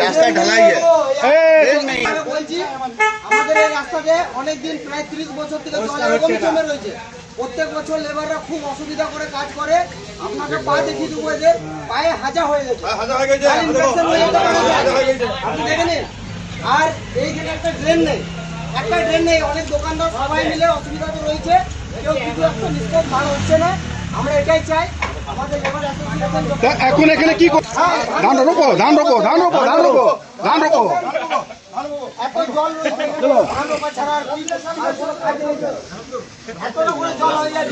রাস্তা ঢালাই বলছি আমাদের এই রাস্তাতে অনেকদিন প্রায় 30 বছর থেকে জল এরকম জমে রয়েছে। প্রত্যেক বছর লেবাররা খুব অসুবিধা করে কাজ করে। আপনাকে পা দেখিয়ে দেবো, এদের পায়ে হাজা হয়ে গেছে, আপনি দেখে নিন। আর এইখানে একটা ড্রেন নেই, অনেক দোকানদার সবাই মিলে অসুবিধা তো রয়েছে, কেউ কিছু একটা নিষ্পত্তি ভালো হচ্ছে না। আমরা এটাই চাই আমাদের লেবার অ্যাসোসিয়েশন। এখন এখানে কি ধান রোপো এত জল রয়েছে, ধান রোপা ছাড়া আর কোনো কাজ নেই। এতটা করে জল হয়ে যায়।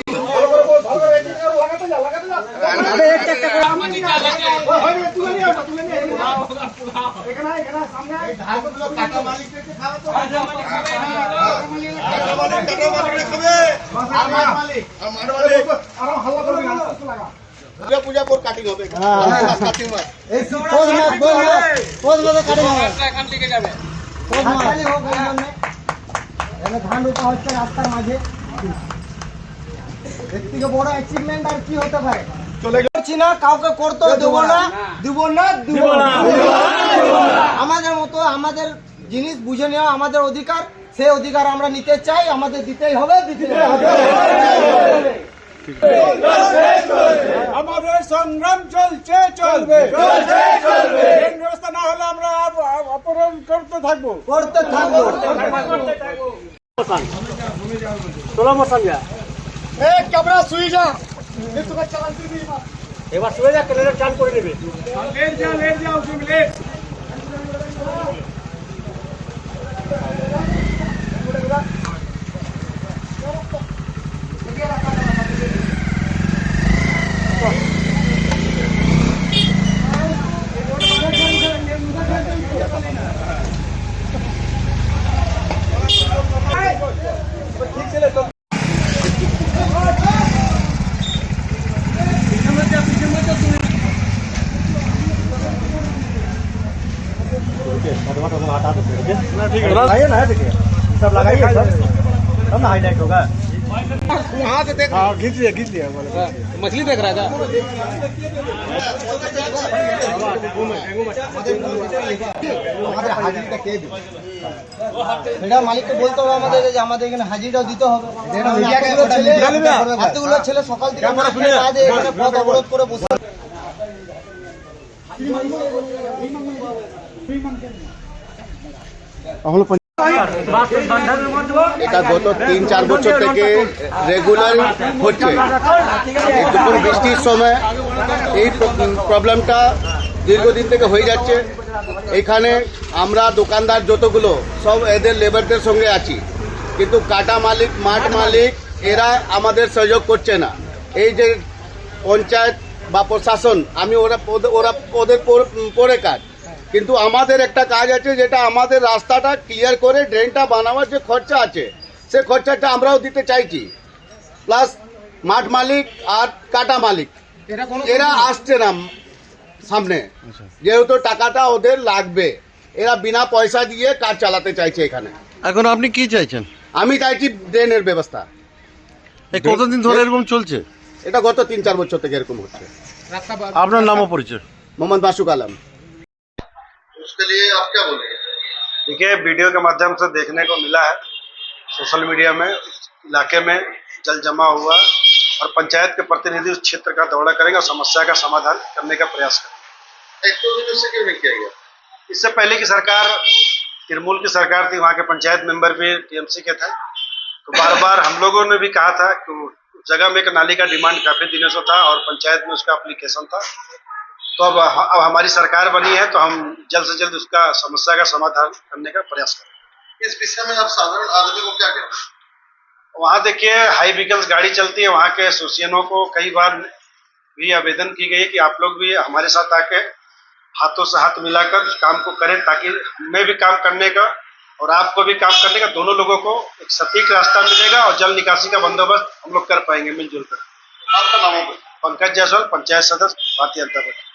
পূজা পর কাটিং হবে, ধান রোপা হচ্ছে রাস্তার মাঝে। এর থেকে বড় অ্যাচিভমেন্ট আর কি হতে পারে? করছি না, কাউকে করতে দেবো না। আমাদের মতো আমাদের জিনিস বুঝে নেওয়া আমাদের অধিকার, সেই অধিকার আমরা নিতে চাই, আমাদের দিতেই হবে। আমাদের সংগ্রাম চলবে ব্যবস্থা না হলে আমরা অপহরণ করতে থাকবো। ক্যামেরা শুয়ে যা, এবার শুয়ে যা, ক্যামেরা চালু করে নেবে। লেট যাও তুমি লেট। सब लगाइए तब ना हाईलाइट होगा। वहाँ से देख, खींच लिया मछली देख रहा था। মালিককে বলতে হবে আমাদের যে আমাদের এখানে হাজিরাও দিতে হবে। এতগুলো ছেলে সকাল থেকে এখানে পথ অবরোধ করে বসে। এটা গত 3-4 বছর থেকে রেগুলার হচ্ছে। দুপুর বৃষ্টির সময় এই প্রবলেমটা দীর্ঘদিন থেকে হয়ে যাচ্ছে। এখানে আমরা দোকানদার যতগুলো সব এদের লেবারদের সঙ্গে আছি, কিন্তু কাটা মালিক, মাঠ মালিক এরা আমাদের সহযোগ করছে না। এই যে পঞ্চায়েত বা প্রশাসন, আমি ওদের পরে কাজ, কিন্তু আমাদের একটা কাজ আছে যেটা আমাদের রাস্তাটা ক্লিয়ার করে ড্রেনটা বানাবার যে খরচা আছে সে খরচাটা আমরাও দিতে চাইছি। প্লাস মাঠ মালিক আর কাটা মালিক এরা আসছে না সামনে, যেহেতু টাকাটা ওদের লাগবে, এরা বিনা পয়সা দিয়ে কাজ চালাতে চাইছে এখানে। এখন আপনি কি চাইছেন? আমি চাইছি ড্রেনের ব্যবস্থা। কতদিন ধরে এরকম চলছে? এটা গত 3-4 বছর থেকে এরকম হচ্ছে। আপনার নাম ও পরিচয়? मोहम्मद मासूक आलम। उसके लिए आप क्या बोलेंगे? देखिए, वीडियो के माध्यम से देखने को मिला है सोशल मीडिया में, इलाके में जल जमा हुआ और पंचायत के प्रतिनिधि उस क्षेत्र का दौरा करेंगे और समस्या का समाधान करने का प्रयास करेंगे। क्यों नहीं किया गया? इससे पहले की सरकार, तृणमूल की सरकार थी, वहाँ के पंचायत मेंबर भी टीएमसी के थे, तो बार बार हम लोगों ने भी कहा था कि उस जगह में एक नाली का डिमांड काफी दिनों से था और पंचायत में उसका एप्लीकेशन था। तो अब हमारी सरकार बनी है तो हम जल्द से जल्द उसका समस्या का समाधान करने का प्रयास करें। इस विषय में आप साधारण आदमी को क्या कहना? वहाँ देखिए, हाई व्हीकल्स गाड़ी चलती है, वहाँ के एसोसिएशनों को कई बार भी आवेदन की गई कि आप लोग भी हमारे साथ आके हाथों से हाथ मिलाकर उस काम को करें, ताकि हमें भी काम करने का और आपको भी काम करने का, दोनों लोगों को एक सटीक रास्ता मिलेगा और जल निकासी का बंदोबस्त हम लोग कर पाएंगे मिलजुल कर। आपका नाम होगा? पंकज जायसवाल, पंचायत सदस्य, भारतीय जनता पार्टी।